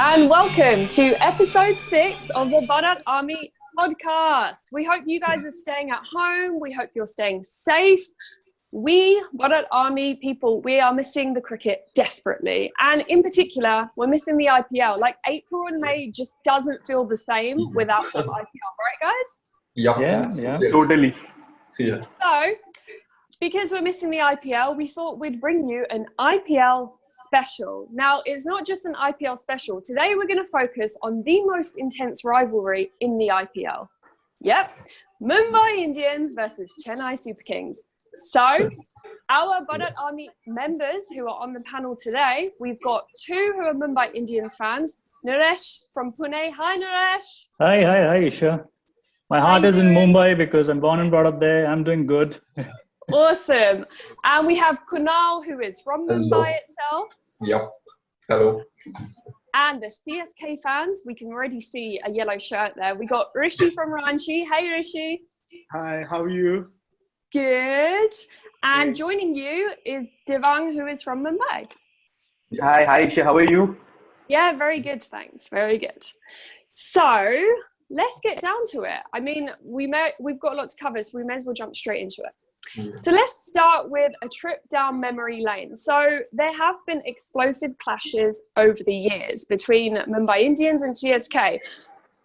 and welcome to episode 6 of the Bharat Army Podcast. We hope you guys are staying at home. We hope you're staying safe. We, Bharat Army people, we are missing the cricket desperately. And in particular, we're missing the IPL. Like April and May just doesn't feel the same without some IPL, right guys? Yeah, totally. Yeah. So, because we're missing the IPL, we thought we'd bring you an IPL special. Now, it's not just an IPL special. Today, we're going to focus on the most intense rivalry in the IPL. Yep, Mumbai Indians versus Chennai Super Kings. So, our Bharat Army members who are on the panel today, we've got two who are Mumbai Indians fans. Naresh from Pune. Hi, Naresh. Hi, Eisha. My heart is in Mumbai because I'm born and brought up there. I'm doing good. Awesome. And we have Kunal, who is from Mumbai itself. Yep. Hello. And the CSK fans, we can already see a yellow shirt there. We got Rishi from Ranchi. Hey, Rishi. Hi, how are you? Good. And joining you is Devang, who is from Mumbai. Hi, Isha, how are you? Yeah, very good, thanks. Very good. So let's get down to it. I mean, we've got a lot to cover, so we may as well jump straight into it. So let's start with a trip down memory lane. So there have been explosive clashes over the years between Mumbai Indians and CSK.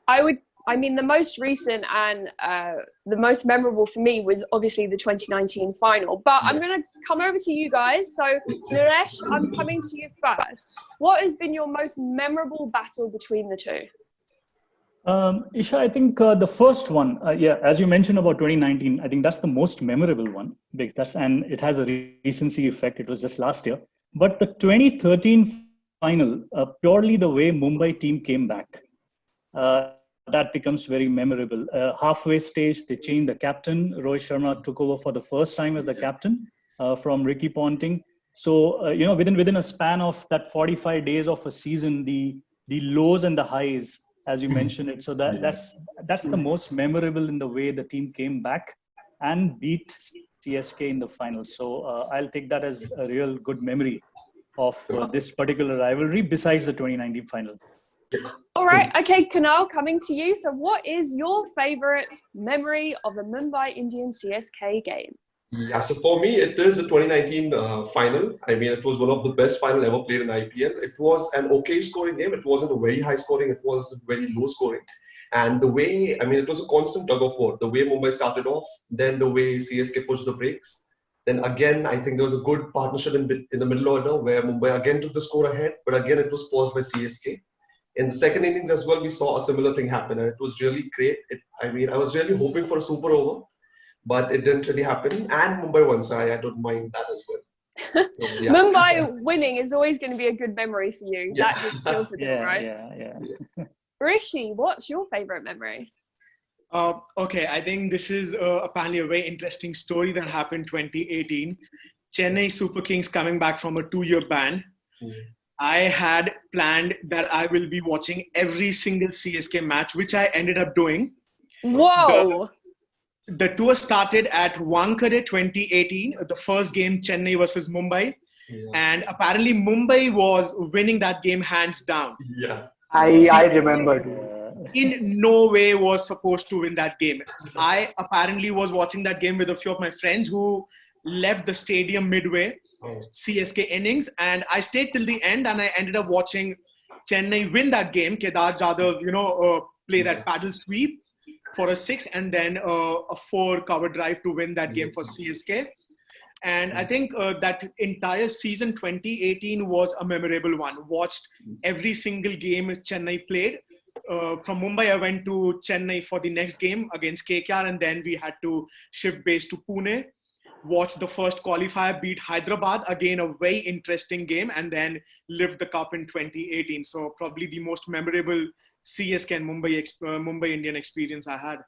The most recent and the most memorable for me was obviously the 2019 final. But I'm going to come over to you guys. So Naresh, I'm coming to you first. What has been your most memorable battle between the two? Isha, I think the first one, as you mentioned about 2019, I think that's the most memorable one. And it has a recency effect. It was just last year. But the 2013 final, purely the way Mumbai team came back, that becomes very memorable. Halfway stage, they changed the captain. Rohit Sharma took over for the first time as the captain from Ricky Ponting. So, within a span of that 45 days of a season, the lows and the highs, as you mentioned it. So that's the most memorable in the way the team came back and beat CSK in the final. So I'll take that as a real good memory of this particular rivalry besides the 2019 final. All right. Okay, Kunal, coming to you. So what is your favorite memory of the Mumbai Indians CSK game? Yeah, so for me, it is the 2019 final. I mean, it was one of the best final ever played in IPL. It was an okay scoring game. It wasn't a very high scoring. It was very low scoring. And it was a constant tug of war. The way Mumbai started off, then the way CSK pushed the brakes. Then again, I think there was a good partnership in the middle order where Mumbai again took the score ahead. But again, it was paused by CSK. In the second innings as well, we saw a similar thing happen. And it was really great. I was really hoping for a super over. But it didn't really happen. And Mumbai won, so I don't mind that as well. So, yeah. Mumbai winning is always going to be a good memory for you. Yeah. That just seals it in, right? Yeah. Rishi, what's your favourite memory? Okay, I think this is apparently a very interesting story that happened 2018. Chennai Super Kings coming back from a 2-year ban. I had planned that I will be watching every single CSK match, which I ended up doing. Whoa! The tour started at Wankhede 2018, the first game Chennai versus Mumbai. Yeah. And apparently Mumbai was winning that game hands down. Yeah, I remember. In no way was supposed to win that game. I apparently was watching that game with a few of my friends who left the stadium midway, CSK innings. And I stayed till the end and I ended up watching Chennai win that game. Kedar Jadhav, play that paddle sweep for a 6 and then a 4 cover drive to win that game for CSK. And I think that entire season 2018 was a memorable one. Watched every single game Chennai played. From Mumbai, I went to Chennai for the next game against KKR and then we had to shift base to Pune. Watched the first qualifier, beat Hyderabad, again a very interesting game, and then lift the cup in 2018. So probably the most memorable CSK and Mumbai Indian experience I had.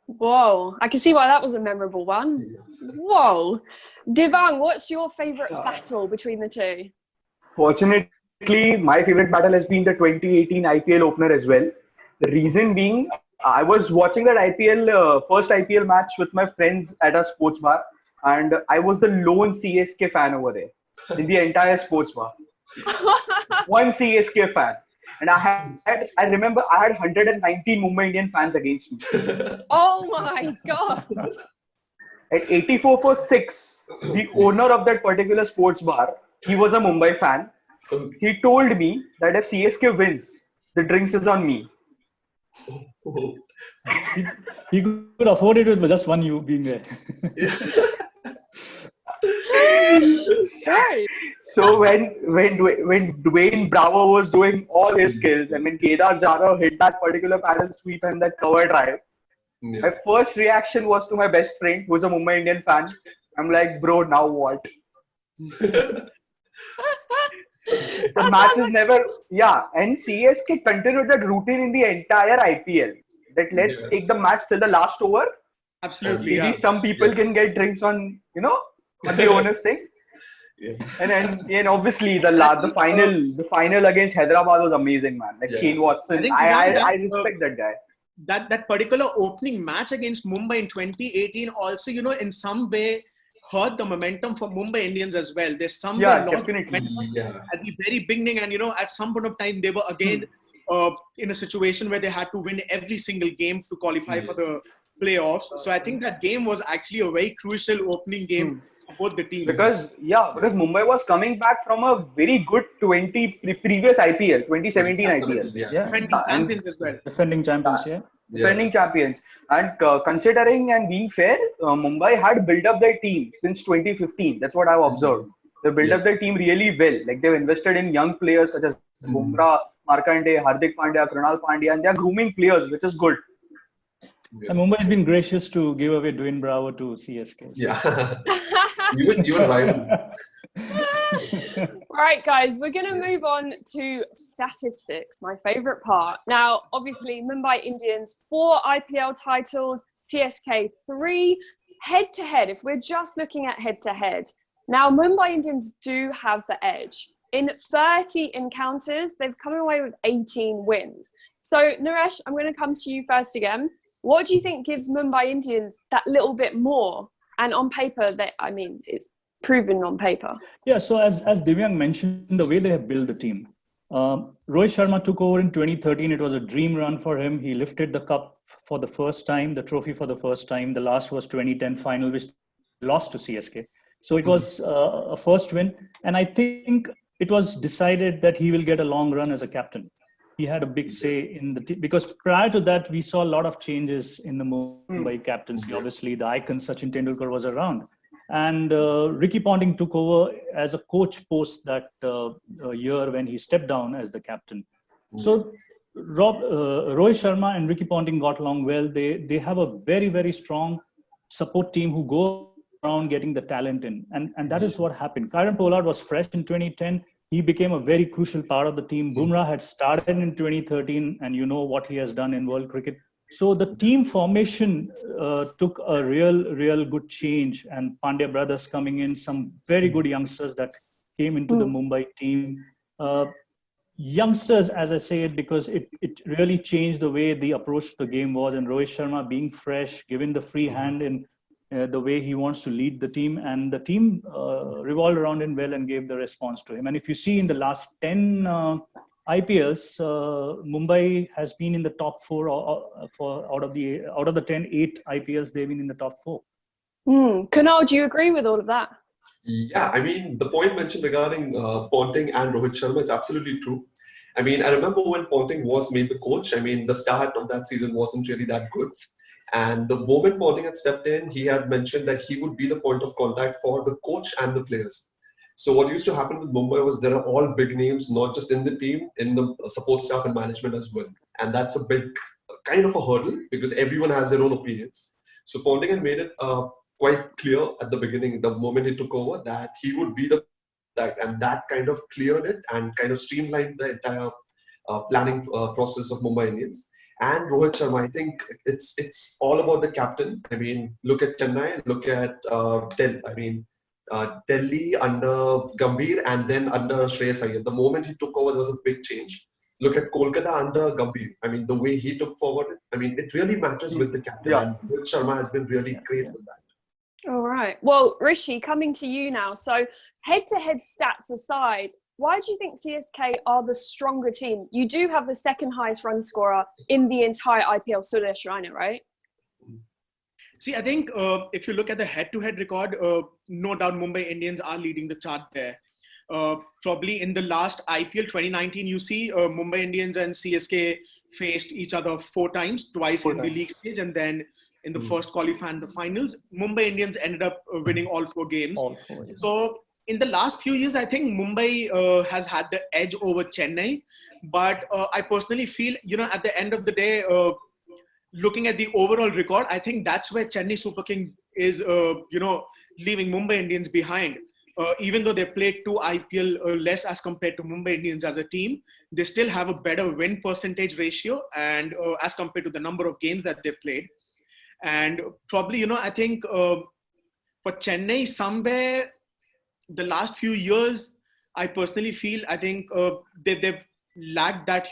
Whoa, I can see why that was a memorable one. Whoa. Devang, what's your favourite battle between the two? Fortunately, my favourite battle has been the 2018 IPL opener as well. The reason being, I was watching that first IPL match with my friends at a sports bar. And I was the lone CSK fan over there in the entire sports bar. One CSK fan. And I remember I had 119 Mumbai Indian fans against me. Oh my God. At 84 for 6, the owner of that particular sports bar, he was a Mumbai fan. He told me that if CSK wins, the drinks is on me. He could afford it with just one you being there. Right. So when Dwayne Bravo was doing all his skills, I mean Kedar Jadhav hit that particular paddle sweep and that cover drive. Yeah. My first reaction was to my best friend, who's a Mumbai Indian fan. I'm like, bro, now what? The match is never, and CSK continued that routine in the entire IPL. That let's take the match till the last over. Absolutely. Maybe some people can get drinks on, on the owner's thing. Yeah. And then obviously the final against Hyderabad was amazing, man. Like Shane Watson, I respect that guy. That particular opening match against Mumbai in 2018 also, in some way hurt the momentum for Mumbai Indians as well. They somewhere lost momentum at the very beginning, and at some point of time they were again in a situation where they had to win every single game to qualify for the playoffs. So I think that game was actually a very crucial opening game for both the teams. Because Mumbai was coming back from a very good previous IPL, 2017 IPL. Defending champions as well. Defending champions, Defending champions. And considering and being fair, Mumbai had built up their team since 2015. That's what I've observed. They built up their team really well. Like they've invested in young players such as Bumrah, Markande, Hardik Pandya, Krunal Pandya, and they're grooming players, which is good. And Mumbai has been gracious to give away Dwayne Bravo to CSK. Yeah. Even rival. Right, guys, we're going to move on to statistics, my favorite part. Now, obviously, Mumbai Indians 4 IPL titles, CSK 3. Head-to-head, if we're just looking at head-to-head, now Mumbai Indians do have the edge. In 30 encounters, they've come away with 18 wins. So, Naresh, I'm going to come to you first again. What do you think gives Mumbai Indians that little bit more? And on paper, it's proven on paper. Yeah, so as Divyang mentioned, the way they have built the team. Rohit Sharma took over in 2013. It was a dream run for him. He lifted the cup for the first time, the trophy for the first time. The last was 2010 final, which lost to CSK. So it was a first win. And I think it was decided that he will get a long run as a captain. He had a big say in the team because prior to that, we saw a lot of changes in the Mumbai captaincy. Obviously, the icon Sachin Tendulkar was around. And Ricky Ponting took over as a coach post that year when he stepped down as the captain. So Rohit Sharma and Ricky Ponting got along well. They have a very, very strong support team who go around getting the talent in. And that is what happened. Kyron Pollard was fresh in 2010. He became a very crucial part of the team. Bumrah had started in 2013, and you know what he has done in world cricket. So the team formation took a real good change, and Pandya brothers coming in, some very good youngsters that came into the Mumbai team. Youngsters, as I say it, because it really changed the way the approach to the game was, and Rohit Sharma being fresh, given the free hand in the way he wants to lead the team, and the team revolved around him well and gave the response to him. And if you see in the last 10 IPLs, Mumbai has been in the top 4 out of the 10, 8 IPLs they've been in the top 4. Kunal, do you agree with all of that? Yeah, the point mentioned regarding Ponting and Rohit Sharma, it's absolutely true. I remember when Ponting was made the coach, the start of that season wasn't really that good. And the moment Ponting had stepped in, he had mentioned that he would be the point of contact for the coach and the players. So what used to happen with Mumbai was there are all big names, not just in the team, in the support staff and management as well. And that's a big kind of a hurdle because everyone has their own opinions. So Ponting had made it quite clear at the beginning, the moment he took over, that he would be and that kind of cleared it and kind of streamlined the entire planning process of Mumbai Indians. And Rohit Sharma, I think it's all about the captain. Look at Chennai, look at Delhi under Gambhir and then under Shreyas Iyer. The moment he took over, there was a big change. Look at Kolkata under Gambhir. The way he took forward, it really matters with the captain. Yeah. And Rohit Sharma has been really great with that. All right. Well, Rishi, coming to you now. So head-to-head stats aside, why do you think CSK are the stronger team? You do have the second highest run scorer in the entire IPL, Suresh Raina, right? See, I think if you look at the head-to-head record, no doubt Mumbai Indians are leading the chart there. Probably in the last IPL 2019, you see Mumbai Indians and CSK faced each other 4 times, twice in the league stage, and then in the first qualifier and the finals, Mumbai Indians ended up winning all 4 games. All 4. Yeah. So in the last few years, I think Mumbai has had the edge over Chennai. But I personally feel, at the end of the day, looking at the overall record, I think that's where Chennai Super Kings is, leaving Mumbai Indians behind. Even though they played 2 IPL less as compared to Mumbai Indians as a team, they still have a better win percentage ratio and as compared to the number of games that they played. And probably, I think for Chennai, somewhere the last few years, I personally feel, I think they've lacked that,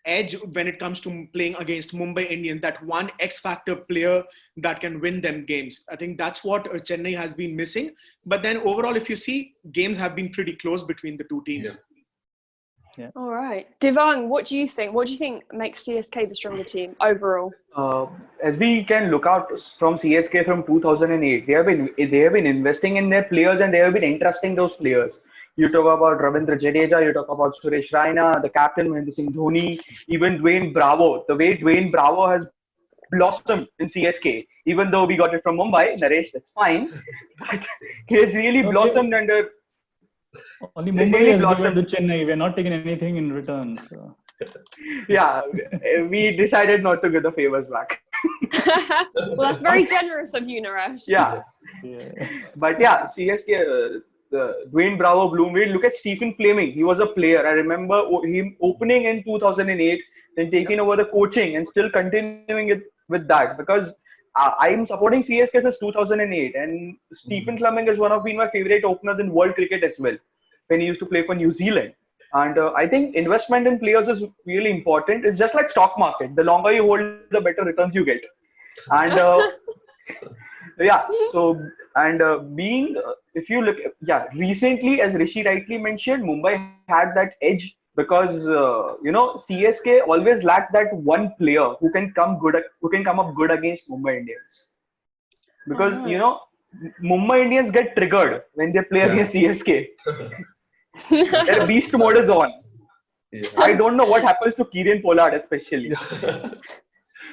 edge when it comes to playing against Mumbai Indians, that one X-factor player that can win them games. I think that's what Chennai has been missing. But then overall, if you see, games have been pretty close between the 2 teams. Yeah. All right. Devang, what do you think? What do you think makes CSK the stronger team overall? As we can look out from CSK from 2008, they have been investing in their players and they have been entrusting those players. You talk about Ravindra Jadeja, you talk about Suresh Raina, the captain Mahendra Singh Dhoni, even Dwayne Bravo. The way Dwayne Bravo has blossomed in CSK, even though we got it from Mumbai, Naresh, that's fine. But he has really blossomed under. Only Mumbai has given to Chennai. We're not taking anything in return. So. Yeah, we decided not to give the favors back. Well, that's very generous of you, Naresh. Yeah. But yeah, CSK, Dwayne Bravo, Bloomfield. Look at Stephen Fleming. He was a player. I remember him opening in 2008, then taking over the coaching and still continuing it with that, because I'm supporting CSK since 2008, and Stephen Fleming has been my favorite openers in world cricket as well, when he used to play for New Zealand. And I think investment in players is really important. It's just like stock market. The longer you hold, the better returns you get. And if you look, recently, as Rishi rightly mentioned, Mumbai had that edge because CSK always lacks that one player who can come up good against Mumbai Indians. Because Mumbai Indians get triggered when they play against CSK. Their beast mode is on. Yeah. I don't know what happens to Kieran Pollard especially.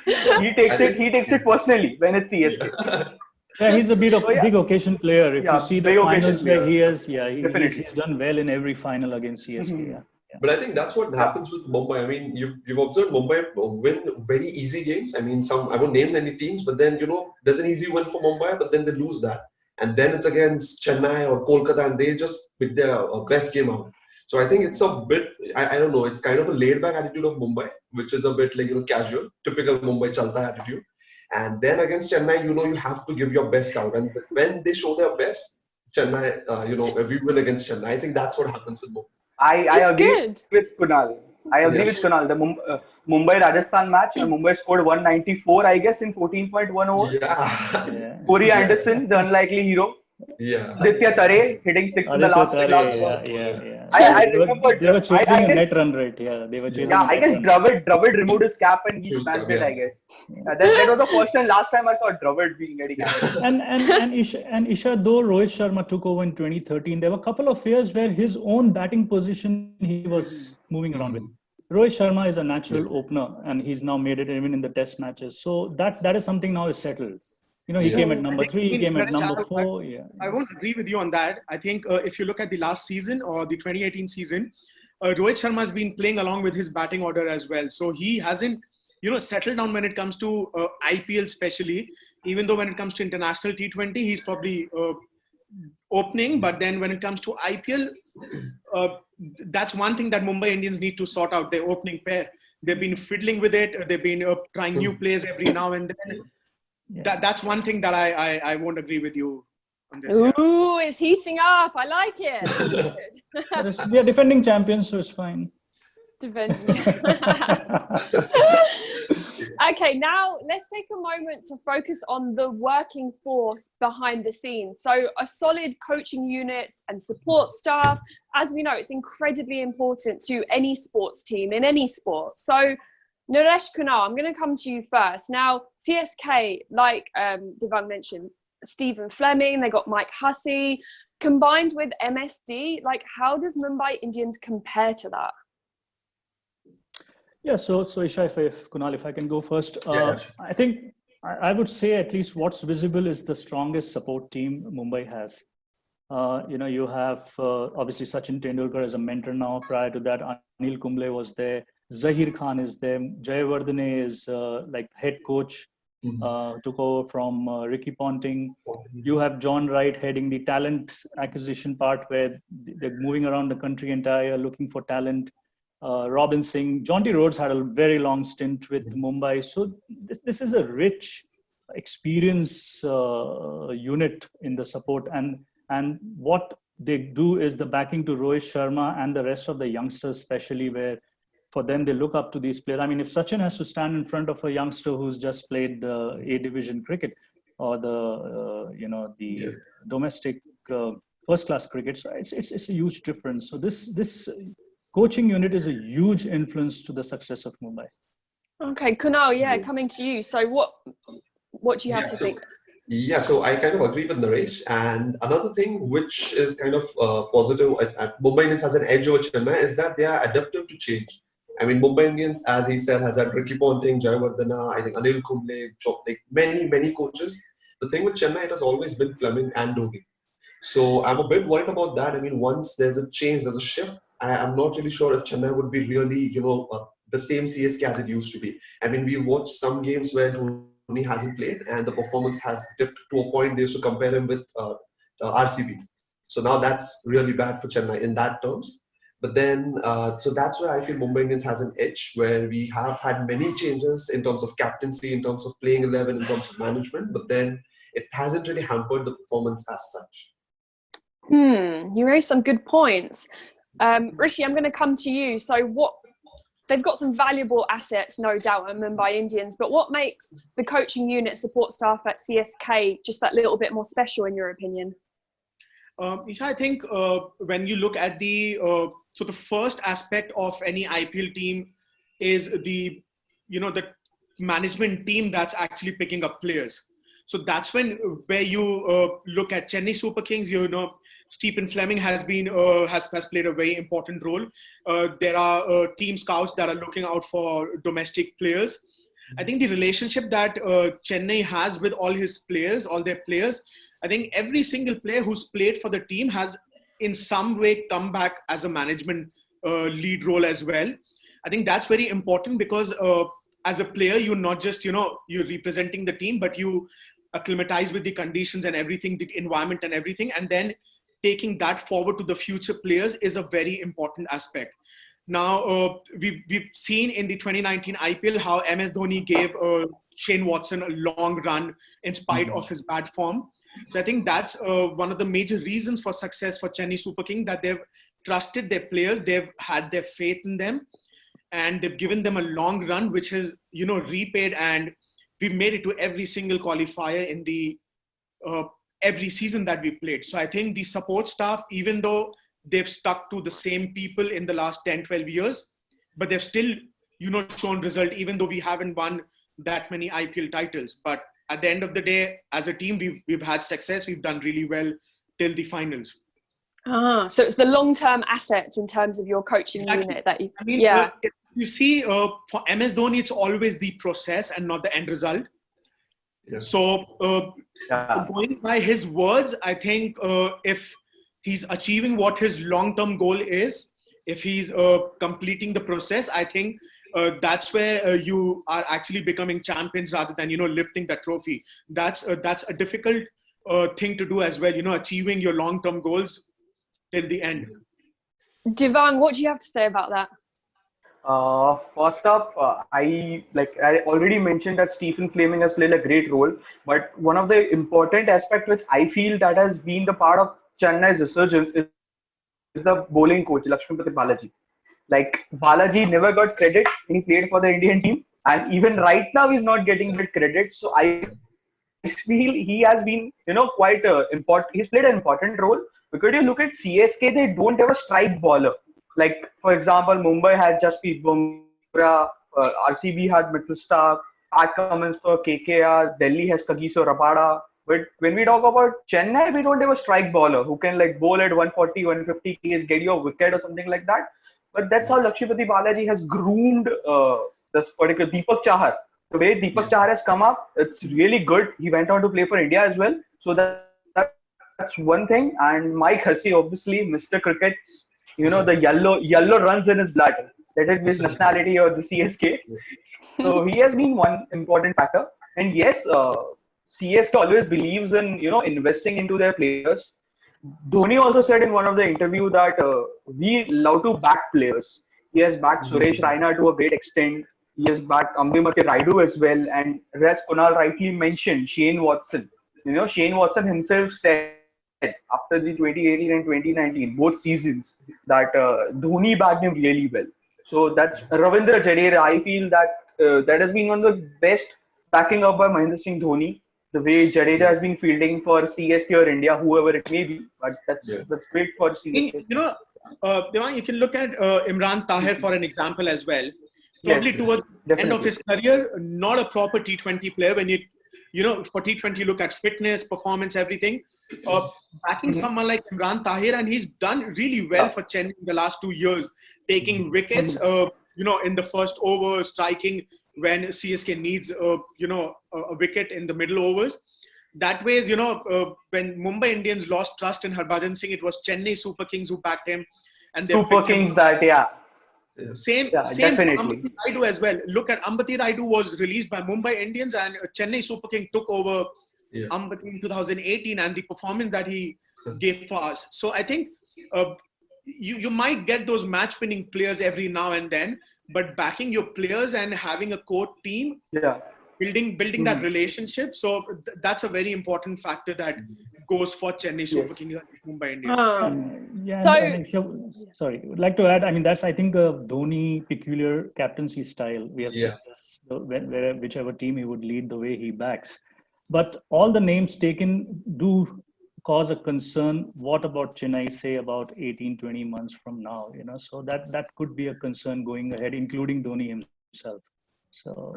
He takes it personally when it's CSK. Yeah, he's a big occasion player. If you see the finals where he is, he's done well in every final against CSK. Mm-hmm. Yeah. But I think that's what happens with Mumbai. I mean, you've observed Mumbai win very easy games. I mean, I won't name any teams, but then, there's an easy win for Mumbai, but then they lose that. And then it's against Chennai or Kolkata, and they just pick their best game out. So I think it's a bit, I don't know, it's kind of a laid-back attitude of Mumbai, which is a bit like, casual, typical Mumbai Chalta attitude. And then against Chennai, you have to give your best out. And when they show their best, Chennai, we win against Chennai. I think that's what happens with Mumbai. I agree with Kunal. The Mumbai Rajasthan match, Mumbai scored 194, I guess, in 14.1 overs. Yeah. Corey Anderson, the unlikely hero. Yeah. Aditya Tare hitting 6 in the last overs. Yeah. I remember they were chasing a net run rate. Yeah, they were chasing. Yeah, I guess Dravid removed his cap and he smashed it. I guess that was the first and last time I saw Dravid being getting capped. And Isha, though Rohit Sharma took over in 2013, there were a couple of years where his own batting position he was moving around with. Rohit Sharma is a natural opener, and he's now made it even in the Test matches. So that is something now is settled. He came at number 3, he came at number 4. I won't agree with you on that. I think if you look at the last season or the 2018 season, Rohit Sharma has been playing along with his batting order as well. So he hasn't, settled down when it comes to IPL especially, even though when it comes to international T20, he's probably opening. But then when it comes to IPL, that's one thing that Mumbai Indians need to sort out, their opening pair. They've been fiddling with it. They've been trying new plays every now and then. Yeah. That's one thing that I won't agree with you on this. Ooh, it's heating up. I like it. We are defending champions, so it's fine. Defend. Okay, now let's take a moment to focus on the working force behind the scenes. So a solid coaching unit and support staff, as we know, it's incredibly important to any sports team in any sport. So Naresh, Kunal, I'm going to come to you first. Now, CSK, like Devang mentioned, Stephen Fleming, they got Mike Hussey, combined with MSD, like how does Mumbai Indians compare to that? Yeah, so Isha, Kunal, if I can go first, I think I would say at least what's visible is the strongest support team Mumbai has. You have obviously Sachin Tendulkar as a mentor now. Prior to that, Anil Kumble was there. Zahir Khan is there. Jayawardene is like head coach, took over from Ricky Ponting. You have John Wright heading the talent acquisition part where they're moving around the country entire looking for talent. Robin Singh, Jonty Rhodes had a very long stint with Mumbai. So this is a rich experience unit in the support. And what they do is the backing to Rohit Sharma and the rest of the youngsters, especially where for them, they look up to these players. I mean, if Sachin has to stand in front of a youngster who's just played the A division cricket or the domestic first-class cricket, so it's a huge difference. So this coaching unit is a huge influence to the success of Mumbai. Okay, Kunal, coming to you. So what do you have to think? Yeah, so I kind of agree with Naresh. And another thing which is kind of positive at Mumbai Indians has an edge over Chennai is that they are adaptive to change. I mean, Mumbai Indians, as he said, has had Ricky Ponting, Jayawardene, I think Anil Kumble, like many coaches. The thing with Chennai, it has always been Fleming and Dogi. So I'm a bit worried about that. I mean, once there's a change, there's a shift, I'm not really sure if Chennai would be really, the same CSK as it used to be. I mean, we watched some games where Dhoni hasn't played and the performance has dipped to a point they used to compare him with RCB. So now that's really bad for Chennai in that terms. But then, so that's where I feel Mumbai Indians has an edge, where we have had many changes in terms of captaincy, in terms of playing 11, in terms of management, but then it hasn't really hampered the performance as such. You raised some good points. Rishi, I'm going to come to you. So they've got some valuable assets, no doubt, at Mumbai Indians, but what makes the coaching unit support staff at CSK just that little bit more special in your opinion? Isha, I think when you look at the first aspect of any IPL team is the management team that's actually picking up players. So that's where you look at Chennai Super Kings. Stephen Fleming has played a very important role. There are team scouts that are looking out for domestic players. I think the relationship that Chennai has with all their players, I think every single player who's played for the team has in some way come back as a management lead role as well. I think that's very important because as a player, you're not just, you're representing the team, but you acclimatize with the conditions and everything, the environment and everything. And then taking that forward to the future players is a very important aspect. Now, we've seen in the 2019 IPL how MS Dhoni gave Shane Watson a long run in spite of his bad form. So I think that's one of the major reasons for success for Chennai Super Kings, that they've trusted their players, they've had their faith in them, and they've given them a long run, which has, repaid, and we've made it to every single qualifier in the every season that we played. So I think the support staff, even though they've stuck to the same people in the last 10, 12 years, but they've still, shown result, even though we haven't won that many IPL titles. But at the end of the day, as a team, we've had success. We've done really well till the finals. So it's the long-term assets in terms of your coaching unit that you, you see, for MS Dhoni, it's always the process and not the end result. Yeah. So going by his words, I think if he's achieving what his long-term goal is, if he's completing the process, I think that's where you are actually becoming champions rather than, lifting that trophy. That's a difficult thing to do as well, achieving your long-term goals till the end. Devang, what do you have to say about that? First up, I already mentioned that Stephen Fleming has played a great role, but one of the important aspects which I feel that has been the part of Chennai's resurgence is the bowling coach, Lakshmipathy Balaji. Like Balaji never got credit. He played for the Indian team, and even right now he's not getting that credit. So I feel he has been, quite important. He's played an important role because you look at CSK, they don't have a strike bowler. Like for example, Mumbai has Jasprit Bumrah, RCB had Mitchell Pat Cummins for KKR, Delhi has Kagiso Rabada. But when we talk about Chennai, we don't have a strike bowler who can like bowl at 140, 150 k's, get you a wicket or something like that. But that's how Lakshmipati Balaji has groomed this particular Deepak Chahar. The way Deepak Chahar has come up, it's really good. He went on to play for India as well. So that's one thing. And Mike Hussey, obviously, Mr. Cricket, the yellow runs in his blood. That is his nationality or the CSK. So he has been one important factor. And yes, CSK always believes in investing into their players. Dhoni also said in one of the interview that we love to back players. He has backed Suresh Raina to a great extent. He has backed Ambimati Raidu as well. And as Kunal rightly mentioned, Shane Watson. Shane Watson himself said after the 2018 and 2019, both seasons, that Dhoni backed him really well. So that's Ravindra Jadeja. I feel that that has been one of the best backing up by Mahendra Singh Dhoni. The way Jadeja has been fielding for CSK or India, whoever it may be, but that's great for CSK. Devang, you can look at Imran Tahir for an example as well. Probably towards the end of his career, not a proper T20 player. When for T20, you look at fitness, performance, everything. Backing someone like Imran Tahir, and he's done really well for Chennai in the last 2 years, taking wickets, in the first over, striking when CSK needs, a wicket in the middle overs. That way, when Mumbai Indians lost trust in Harbhajan Singh, it was Chennai Super Kings who backed him. And Super Kings, Same definitely. Ambati Raidu as well. Look at Ambati Raidu was released by Mumbai Indians, and Chennai Super King took over Ambati in 2018, and the performance that he gave for us. So I think you might get those match-winning players every now and then, but backing your players and having a core team, building that relationship. So that's a very important factor that goes for Chennai Super Kings and Mumbai Indians. Sorry, I would like to add, that's, I think, a Dhoni peculiar captaincy style. We have seen this, whichever team he would lead, the way he backs. But all the names taken do cause a concern. What about Chennai, say, about 18, 20 months from now? So that could be a concern going ahead, including Dhoni himself. So,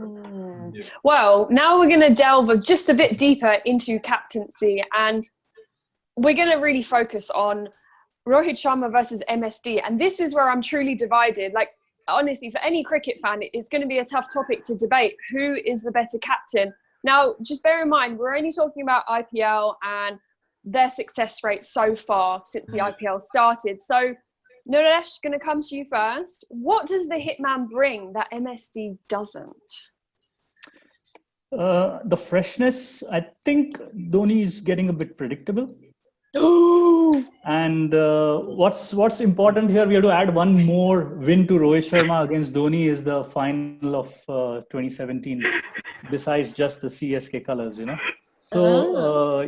Well, now we're going to delve just a bit deeper into captaincy, and we're going to really focus on Rohit Sharma versus MSD. And this is where I'm truly divided. Like, honestly, for any cricket fan, it's going to be a tough topic to debate. Who is the better captain? Now, just bear in mind, we're only talking about IPL and their success rate so far since the IPL started. So, Naresh, going to come to you first. What does the hitman bring that MSD doesn't? The freshness. I think Dhoni is getting a bit predictable. And what's important here, we have to add one more win to Rohit Sharma against Dhoni is the final of 2017, besides just the CSK colors, So,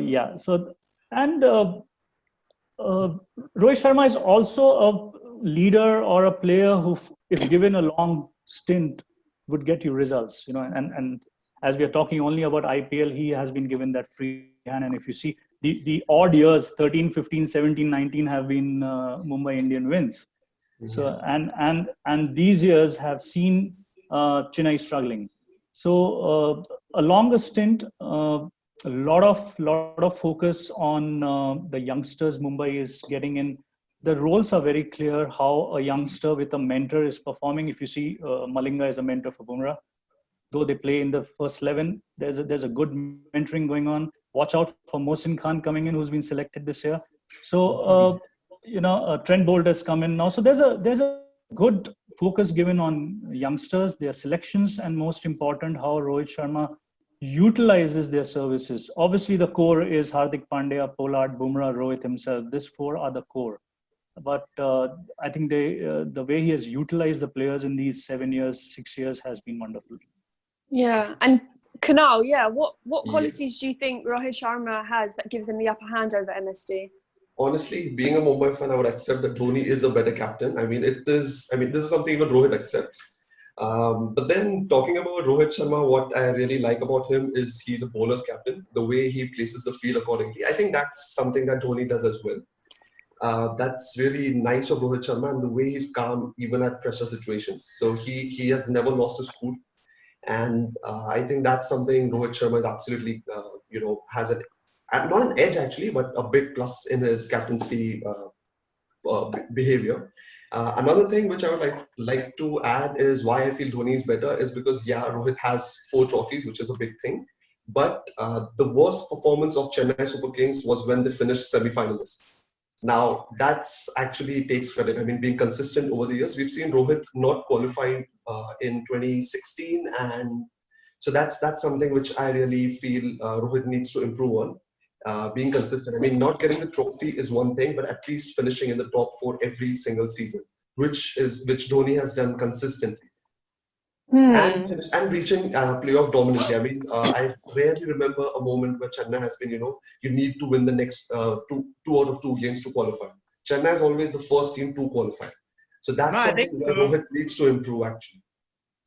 Rohit Sharma is also a leader or a player who, if given a long stint, would get you results, and as we are talking only about IPL, he has been given that free hand. And if you see the odd years, 13, 15, 17, 19 have been Mumbai Indian wins. So, and these years have seen Chennai struggling. So a longer stint, a lot of focus on the youngsters Mumbai is getting in. The roles are very clear how a youngster with a mentor is performing. If you see, Malinga is a mentor for Bumrah. Though they play in the first 11, there's a good mentoring going on. Watch out for Mohsin Khan coming in, who's been selected this year. So, Trent Bolt has come in now. So there's a good focus given on youngsters, their selections, and most important, how Rohit Sharma utilizes their services. Obviously, the core is Hardik Pandya, Pollard, Bumrah, Rohit himself. These four are the core. But I think the way he has utilized the players in these 6 years has been wonderful. Yeah, and Kunal, what qualities do you think Rohit Sharma has that gives him the upper hand over MSD? Honestly, being a Mumbai fan, I would accept that Dhoni is a better captain. This is something even Rohit accepts. But then talking about Rohit Sharma, what I really like about him is he's a bowler's captain. The way he places the field accordingly, I think that's something that Dhoni does as well. That's really nice of Rohit Sharma, and the way he's calm even at pressure situations. So he has never lost his cool, and I think that's something Rohit Sharma is absolutely has not an edge actually, but a big plus in his captaincy behavior. Another thing which I would like to add is why I feel Dhoni is better is because Rohit has 4 trophies, which is a big thing. But the worst performance of Chennai Super Kings was when they finished semi-finalists. Now that's actually takes credit. Being consistent over the years, we've seen Rohit not qualifying in 2016, and so that's something which I really feel Rohit needs to improve on. Being consistent. Not getting the trophy is one thing, but at least finishing in the top 4 every single season, which Dhoni has done consistently. And reaching playoff dominance. I rarely remember a moment where Chennai has been, you need to win the next two out of 2 games to qualify. Chennai is always the first team to qualify. So that's something where Rohit needs to improve actually.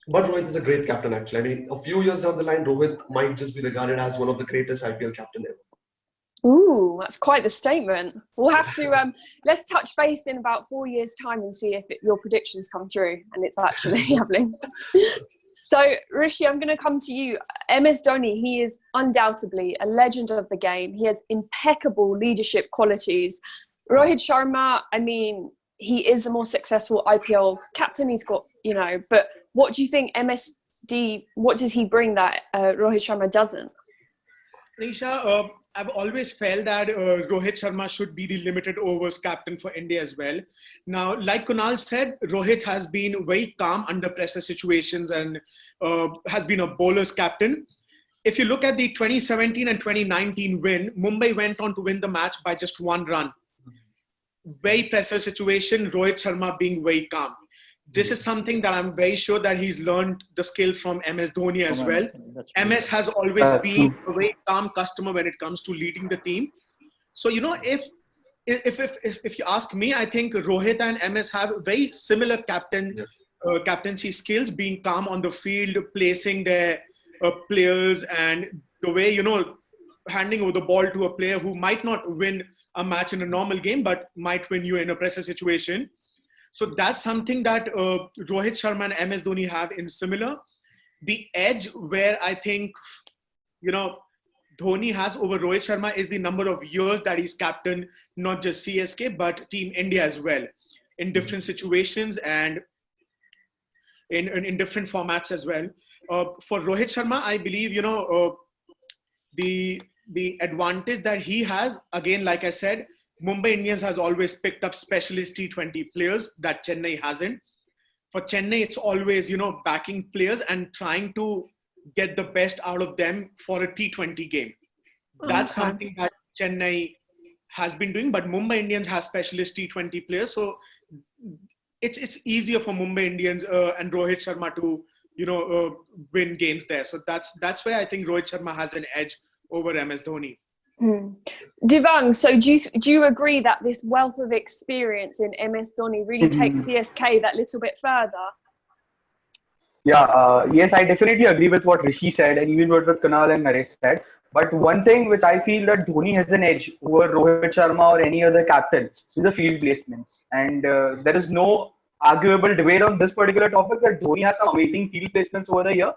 But Rohit is a great captain actually. A few years down the line, Rohit might just be regarded as one of the greatest IPL captain ever. Ooh, that's quite the statement. We'll have to let's touch base in about 4 years' time and see if your predictions come through and it's actually happening. So, Rishi, I'm going to come to you. MS Dhoni, he is undoubtedly a legend of the game. He has impeccable leadership qualities. Rohit Sharma, he is a more successful IPL captain. He's got, but what do you think MSD, what does he bring that Rohit Sharma doesn't? Eisha, I've always felt that Rohit Sharma should be the limited overs captain for India as well. Now, like Kunal said, Rohit has been very calm under pressure situations and has been a bowler's captain. If you look at the 2017 and 2019 win, Mumbai went on to win the match by just 1 run. Very pressure situation, Rohit Sharma being very calm. This is something that I'm very sure that he's learned the skill from MS Dhoni as well. MS has always been a very calm customer when it comes to leading the team. So, if you ask me, I think Rohit and MS have very similar captaincy skills, being calm on the field, placing their players, and the way, handing over the ball to a player who might not win a match in a normal game, but might win you in a pressure situation. So that's something that Rohit Sharma and MS Dhoni have in similar. The edge where I think, Dhoni has over Rohit Sharma is the number of years that he's captain, not just CSK, but Team India as well, in different situations and in different formats as well. For Rohit Sharma, I believe, the advantage that he has, again, like I said, Mumbai Indians has always picked up specialist T20 players that Chennai hasn't. For Chennai, it's always, backing players and trying to get the best out of them for a T20 game. That's something that Chennai has been doing, but Mumbai Indians has specialist T20 players. So it's easier for Mumbai Indians and Rohit Sharma to, win games there. So that's where I think Rohit Sharma has an edge over MS Dhoni. Devang, so do you agree that this wealth of experience in MS Dhoni really takes CSK that little bit further? Yes, I definitely agree with what Rishi said and even what Kunal and Naresh said. But one thing which I feel that Dhoni has an edge over Rohit Sharma or any other captain is the field placements. And there is no arguable debate on this particular topic that Dhoni has some amazing field placements over the year.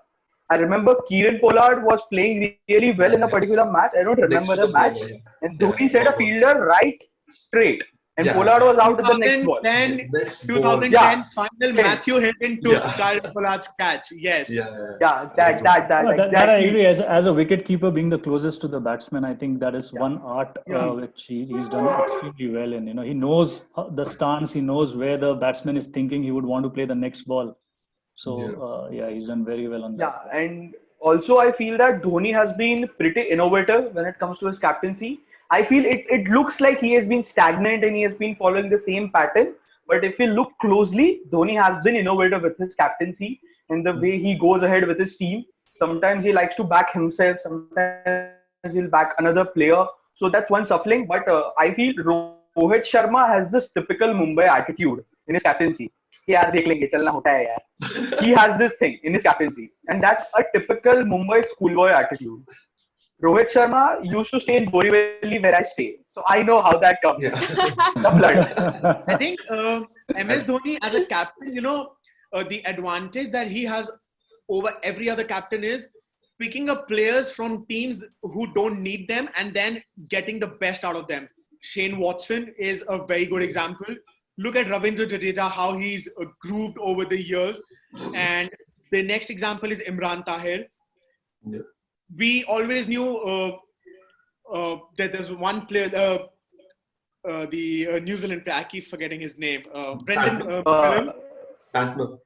I remember Kieran Pollard was playing really well in a particular match. I don't remember the match. And Dhoni set a fielder right straight. And Pollard was out at the next ball. 2010 final, Matthew Hilton took Kieran Pollard's catch. Yes. That I agree. As a wicket keeper, being the closest to the batsman, I think that is one art which he's done extremely well. And he knows the stance. He knows where the batsman is thinking he would want to play the next ball. So, he's done very well on that. Yeah, and also I feel that Dhoni has been pretty innovative when it comes to his captaincy. I feel it looks like he has been stagnant and he has been following the same pattern. But if you look closely, Dhoni has been innovative with his captaincy and the way he goes ahead with his team. Sometimes he likes to back himself. Sometimes he'll back another player. So that's one shuffling. But I feel Rohit Sharma has this typical Mumbai attitude in his captaincy. कि यार देख लेंगे चलना होता है यार. He has this thing in his captaincy, and that's a typical Mumbai schoolboy attitude. Rohit Sharma used to stay in Borivali where I stay, so I know how that comes. Yeah. The blood. I think MS Dhoni as a captain, the advantage that he has over every other captain is picking up players from teams who don't need them and then getting the best out of them. Shane Watson is a very good example. Look at Ravindra Jadeja, how he's grooved over the years. And the next example is Imran Tahir. Yeah. We always knew that there's one player, the New Zealand player, I keep forgetting his name. Brendan McCullum. Santner.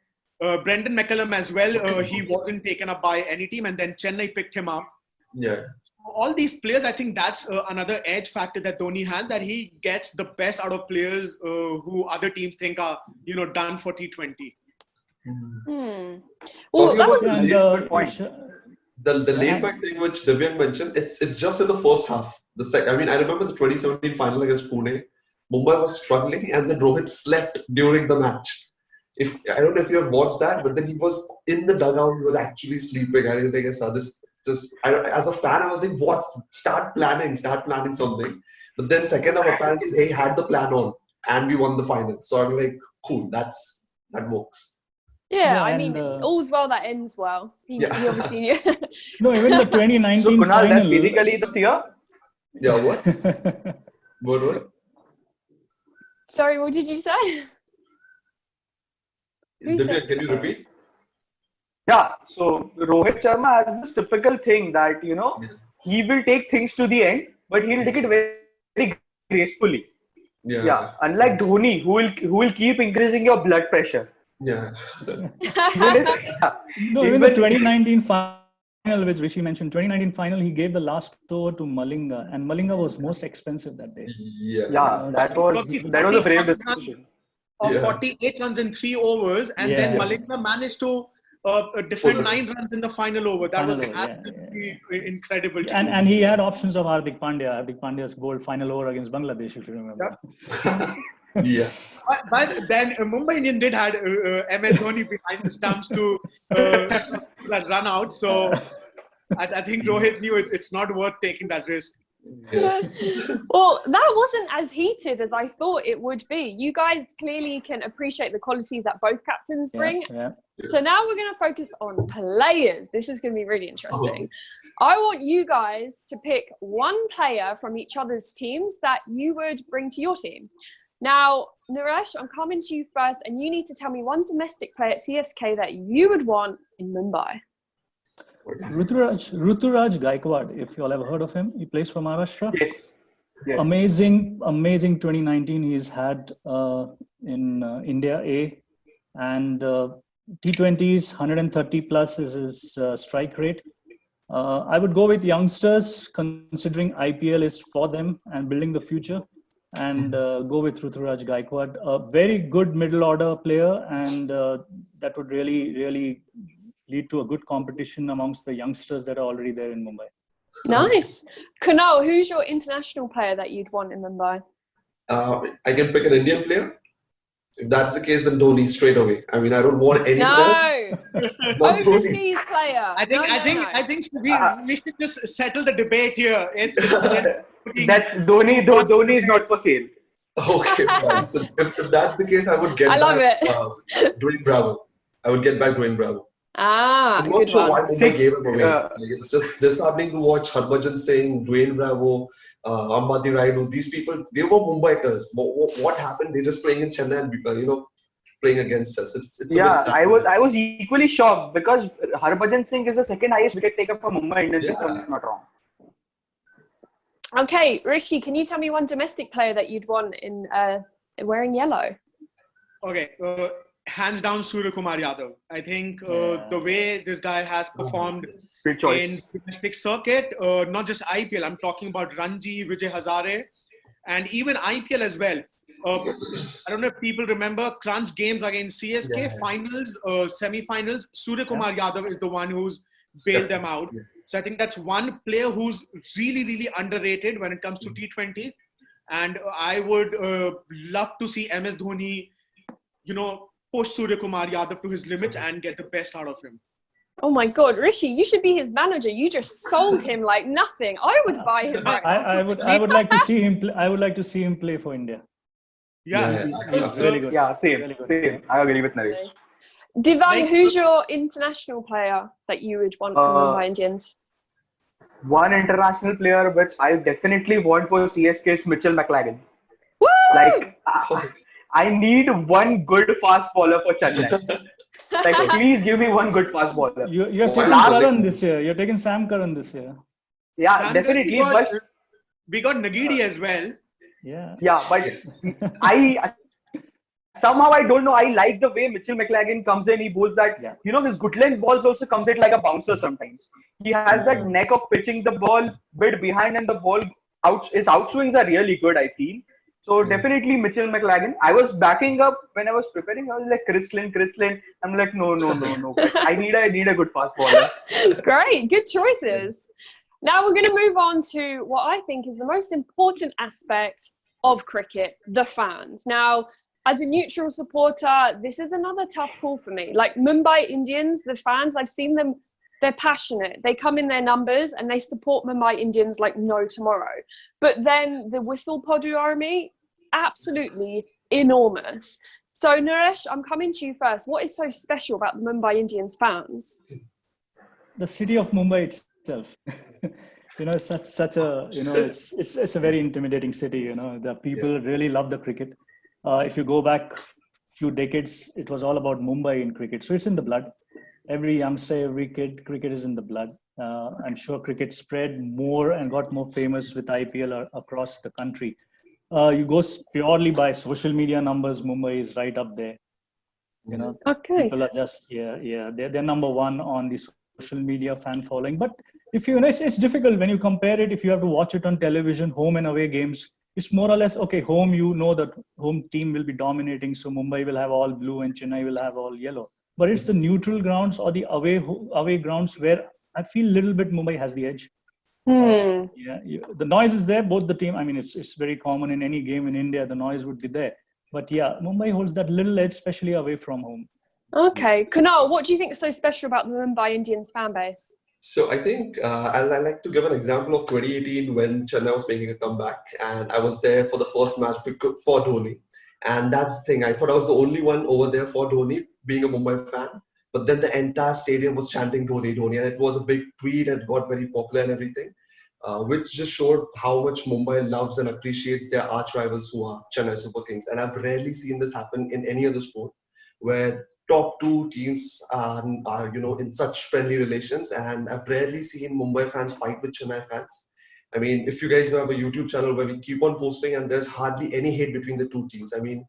Brendan McCullum as well. He wasn't taken up by any team, and then Chennai picked him up. Yeah. All these players, I think that's another edge factor that Dhoni has, that he gets the best out of players who other teams think are, done for T20. Oh, that was good point. The laid back thing which Divyang mentioned, it's just in the first half. I remember the 2017 final against Pune. Mumbai was struggling, and then Rohit slept during the match. I don't know if you have watched that, but then he was in the dugout. He was actually sleeping. I didn't think I saw this. As a fan, I was like, "What? Start planning something." But then second half, apparently, they had the plan on, and we won the final. So I'm like, "Cool, that works." Yeah, I mean, all's well that ends well. He obviously knew. No, even the 2019 So Kunal, final. that's basically the steer. Yeah, what? What? Sorry, what did you say? Divyang, can you repeat? Yeah, so Rohit Sharma has this typical thing that, he will take things to the end, but he'll take it very, very gracefully. Yeah. Unlike Dhoni, who will keep increasing your blood pressure. Yeah. Even the 2019 final, which Rishi mentioned, 2019 final, he gave the last over to Malinga, and Malinga was most expensive that day. Yeah, that was a brave decision. Of 48 runs in 3 overs, and then Malinga managed to defend 9 runs in the final over. That was absolutely incredible. And he had options of Hardik Pandya. Hardik Pandya's gold final over against Bangladesh, if you remember. Yeah. Yeah. But then Mumbai Indians did had MS Dhoni behind the stumps to that run out. So I think Rohit knew it's not worth taking that risk. Yeah. Well, that wasn't as heated as I thought it would be. You guys clearly can appreciate the qualities that both captains bring. Yeah. So now we're going to focus on players. This is going to be really interesting. I want you guys to pick one player from each other's teams that you would bring to your team. Now, Naresh, I'm coming to you first, and you need to tell me one domestic player at CSK that you would want in Mumbai. Ruturaj Gaikwad, if you all ever heard of him. He plays for Maharashtra. Yes. Amazing 2019 he's had in India A, and T20s 130 plus is his strike rate. I would go with youngsters, considering IPL is for them and building the future, and go with Ruturaj Gaikwad, a very good middle order player, and that would really lead to a good competition amongst the youngsters that are already there in Mumbai. Nice. Kunal, who's your international player that you'd want in Mumbai? I can pick an Indian player. If that's the case, then Dhoni straight away. I don't want anyone else. Overseas player. I think we should just settle the debate here. That's Dhoni. Dhoni is not for sale. Okay, fine. So if that's the case, I would get Dwayne Bravo. I would get back Dwayne Bravo. I'm not sure why Mumbai gave him away. It's just disheartening to watch Harbhajan Singh, Dwayne Bravo, Ambati Raidu. These people, they were Mumbaikers. What happened? They're just playing in Chennai and playing against us. It's I was equally shocked because Harbhajan Singh is the second highest wicket taker for Mumbai Indians. If I'm not wrong. Okay, Rishi, can you tell me one domestic player that you'd want in wearing yellow? Okay. Hands down, Surya Kumar Yadav. I think the way this guy has performed in domestic circuit, not just IPL, I'm talking about Ranji, Vijay Hazare, and even IPL as well. I don't know if people remember crunch games against CSK, finals, semi-finals. Surya Kumar Yadav is the one who's bailed them out. So I think that's one player who's really, really underrated when it comes to T20. and I would love to see MS Dhoni, push Surya Kumar Yadav to his limits and get the best out of him. Oh my God, Rishi, you should be his manager. You just sold him like nothing. I would buy him right now. I would like to see him. I would like to see him play for India. Yeah. He's really good. Yeah, same. Really good. Same. I agree with Naresh. Divang, who's your international player that you would want from Mumbai Indians? One international player which I definitely want for CSK is Mitchell McLagan. Woo! Like, I need one good fast bowler for Chennai. Like, please give me one good fast bowler. You have taken Karan this year. You're taking Sam Karan this year. Yeah, Sam, definitely. We got Nagidi as well. Yeah. Yeah, but somehow I don't know. I like the way Mitchell McLagan comes in. He bowls that, his good length balls also comes in like a bouncer sometimes. He has that neck of pitching the ball bit behind, and the ball his outswings are really good, I feel. So definitely Mitchell McLagan. I was backing up when I was preparing. I was like Chris Lynn. I'm like no. I need a good fast bowler. Great, good choices. Now we're going to move on to what I think is the most important aspect of cricket, the fans. Now, as a neutral supporter, this is another tough call for me. Like Mumbai Indians, the fans, I've seen them, they're passionate. They come in their numbers and they support Mumbai Indians like no tomorrow. But then the Whistle Podu Army, absolutely enormous. So Naresh, I'm coming to you first. What is so special about the Mumbai Indians fans? The city of Mumbai itself. It's such a, it's a very intimidating city. The people really love the cricket. If you go back a few decades, it was all about Mumbai in cricket. So it's in the blood. Every youngster, every kid, cricket is in the blood. I'm sure cricket spread more and got more famous with IPL across the country. You go purely by social media numbers, Mumbai is right up there. Okay. People are just, they're number one on the social media fan following. But if it's difficult when you compare it. If you have to watch it on television, home and away games, it's more or less, okay, home, that home team will be dominating. So Mumbai will have all blue and Chennai will have all yellow. But it's the neutral grounds or the away grounds where I feel a little bit Mumbai has the edge. The noise is there, both the team. I mean, it's very common in any game in India, the noise would be there. But Mumbai holds that little edge, especially away from home. Okay. Kunal, what do you think is so special about the Mumbai Indians fan base? So I think I'd like to give an example of 2018 when Chennai was making a comeback, and I was there for the first match for Dhoni. And that's the thing. I thought I was the only one over there for Dhoni, being a Mumbai fan. But then the entire stadium was chanting Dhoni, Dhoni. And it was a big tweet and it got very popular and everything, which just showed how much Mumbai loves and appreciates their arch rivals who are Chennai Super Kings. And I've rarely seen this happen in any other sport where top two teams are in such friendly relations. And I've rarely seen Mumbai fans fight with Chennai fans. I mean, if you guys have a YouTube channel where we keep on posting and there's hardly any hate between the two teams. I mean,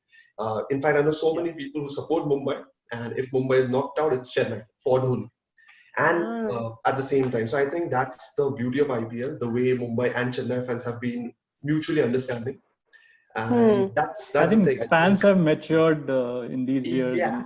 in fact, I know so many people who support Mumbai, and if Mumbai is knocked out, it's Chennai for Dhoni. And at the same time, so I think that's the beauty of IPL, the way Mumbai and Chennai fans have been mutually understanding. And that's I think the thing. fans have matured in these years. Yeah.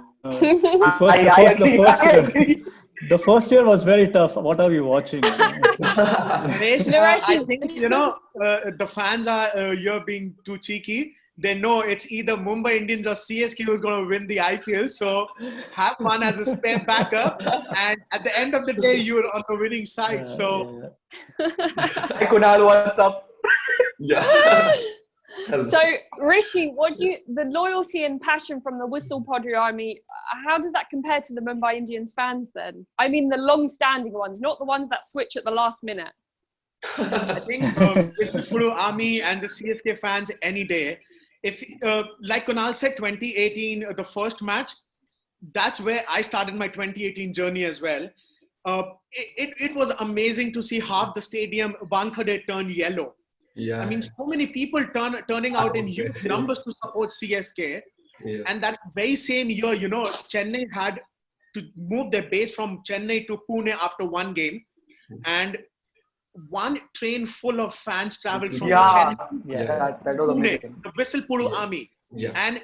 The first year was very tough. What are we watching? Naresh, I think, the fans are you're being too cheeky. They know it's either Mumbai Indians or CSK who's going to win the IPL. So have fun as a spare backup. And at the end of the day, you're on the winning side. Hey Kunal, what's up? Yeah. So Rishi, the loyalty and passion from the Whistle Podu Army, how does that compare to the Mumbai Indians fans then? I mean the long-standing ones, not the ones that switch at the last minute. I think the Whistle Podu Army and the CSK fans any day. If like Kunal said, 2018, the first match, that's where I started my 2018 journey as well. It was amazing to see half the stadium Wankhede turn yellow. Yeah. I mean, so many people turning out in huge numbers to support CSK. Yeah. And that very same year, Chennai had to move their base from Chennai to Pune after one game. And one train full of fans traveled from Chennai to that was amazing. Pune, the Whistle Podu Army. Yeah. And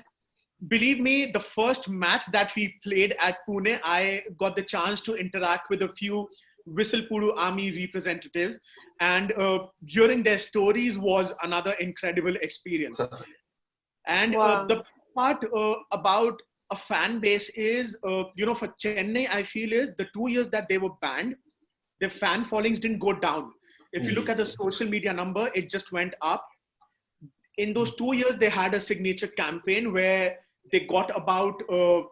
believe me, the first match that we played at Pune, I got the chance to interact with a few Whistlepool Army representatives, and hearing their stories was another incredible experience. And Wow. the part about a fan base is, for Chennai, I feel is the 2 years that they were banned, their fan followings didn't go down. If you look at the social media number, it just went up. In those 2 years, they had a signature campaign where they got about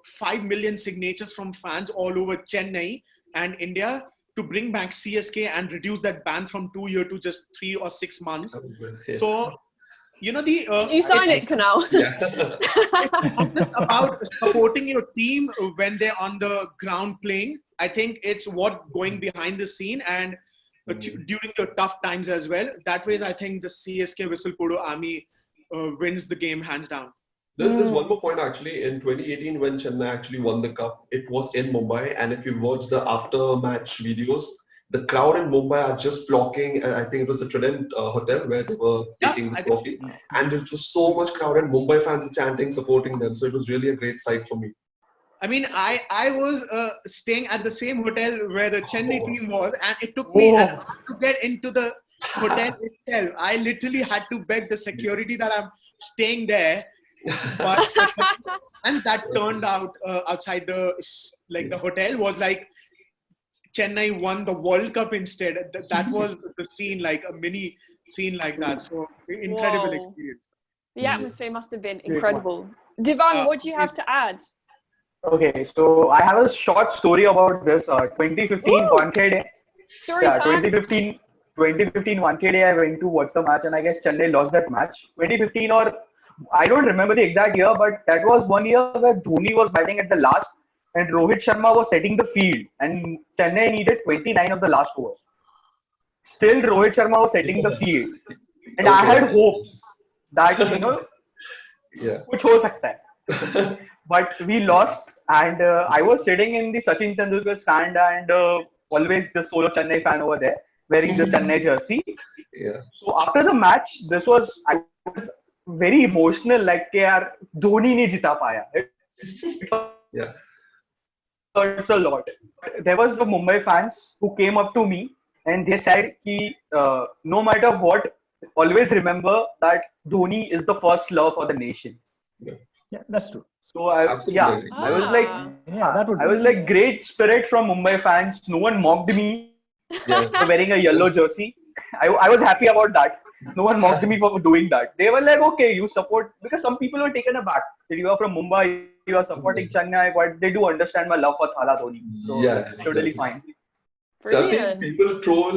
5 million signatures from fans all over Chennai and India to bring back CSK and reduce that ban from 2 years to just 3 or 6 months. So, Did you sign it, Kunal? Yeah. it's just about supporting your team when they're on the ground playing. I think it's what going behind the scene and during the tough times as well. That way, I think the CSK Whistlepool Army wins the game hands down. There's one more point actually. In 2018, when Chennai actually won the cup, it was in Mumbai, and if you watch the after-match videos, the crowd in Mumbai are just flocking. I think it was the Trident Hotel where they were taking the trophy, and it was so much crowd, and Mumbai fans are chanting, supporting them. So it was really a great sight for me. I mean, I was staying at the same hotel where the Chennai team was, and it took me an hour to get into the hotel itself. I literally had to beg the security that I'm staying there. But and that turned out outside the hotel was like Chennai won the World Cup instead. That was the scene, like a mini scene like that. So incredible experience. The atmosphere must have been incredible. Divan, what do you have to add? Okay, so I have a short story about this 2015 1K day. Story time. 2015 1K day, I went to watch the match, and I guess Chennai lost that match. 2015, or I don't remember the exact year, but that was one year where Dhoni was batting at the last and Rohit Sharma was setting the field, and Chennai needed 29 of the last over. Still, Rohit Sharma was setting the field, and I had hopes that kuch ho sakta hai. But we lost, and I was sitting in the Sachin Tendulkar stand, and always the solo Chennai fan over there wearing the Chennai jersey. Yeah. So after the match, I was very emotional, like yaar, Dhoni nahi jita paya. Yeah. Hurts a lot. There was the Mumbai fans who came up to me and they said ki, no matter what, always remember that Dhoni is the first love for the nation. Yeah, that's true. So I was like, great spirit from Mumbai fans. No one mocked me for wearing a yellow jersey. I was happy about that. No one mocked me for doing that. They were like, okay, you support, because some people were taken aback. You are from Mumbai, you are supporting Chennai, but they do understand my love for Thala Dhoni. So it's totally fine. So I've seen people troll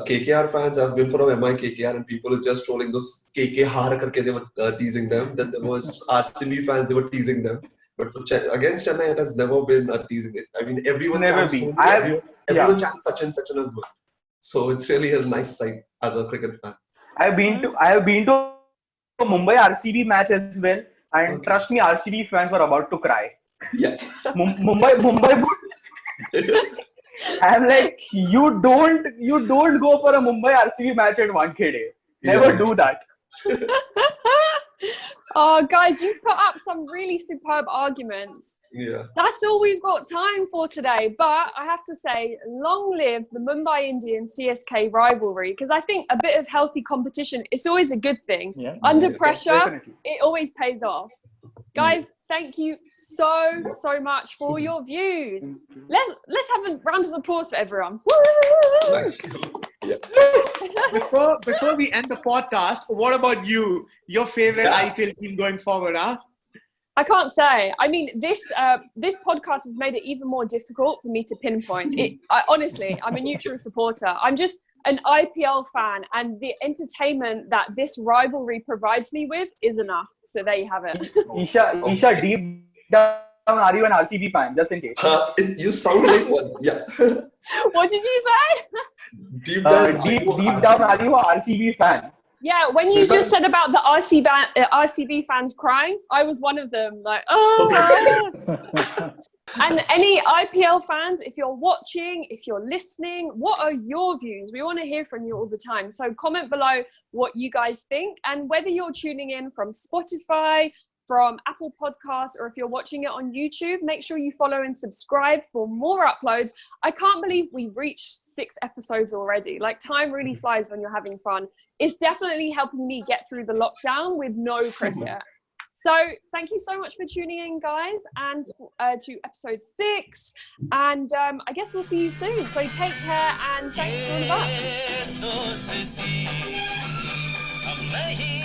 KKR fans. I've been for a MI KKR, and people are just trolling those KK har karke, they were teasing them. Then there was RCB fans, they were teasing them. But for against Chennai, it has never been a teasing. I mean, everyone chants everyone chants Sachin as well. So it's really a nice sight as a cricket fan. I have been to a Mumbai RCB match as well, and trust me, RCB fans were about to cry. Yeah. Mumbai. I am like, you don't go for a Mumbai RCB match at 1K day. Never do that. Oh, guys, you put up some really superb arguments. Yeah. That's all we've got time for today. But I have to say, long live the Mumbai Indians CSK rivalry, because I think a bit of healthy competition is always a good thing. Yeah. Under pressure, definitely. it always pays off. Guys, thank you so much for your views. Let's have a round of applause for everyone. Yeah. Before we end the podcast, what about you? Your favorite IPL team going forward, huh? I can't say. I mean, this podcast has made it even more difficult for me to pinpoint. Honestly, I'm a neutral supporter. I'm just an IPL fan, and the entertainment that this rivalry provides me with is enough. So there you have it. Eisha, deep down, are you an RCB fan? Just in case. You sound like one. Yeah. What did you say? Deep down, are you an RCB fan? Yeah, when you just said about the RCB fans crying, I was one of them. Like, oh. And any IPL fans, if you're watching, if you're listening, what are your views? We want to hear from you all the time. So comment below what you guys think, and whether you're tuning in from Spotify, from Apple Podcasts, or if you're watching it on YouTube, make sure you follow and subscribe for more uploads. I can't believe we've reached 6 episodes already. Like, time really flies when you're having fun. It's definitely helping me get through the lockdown with no cricket. So thank you so much for tuning in, guys, and to episode 6. And I guess we'll see you soon. So take care, and thanks for all the back.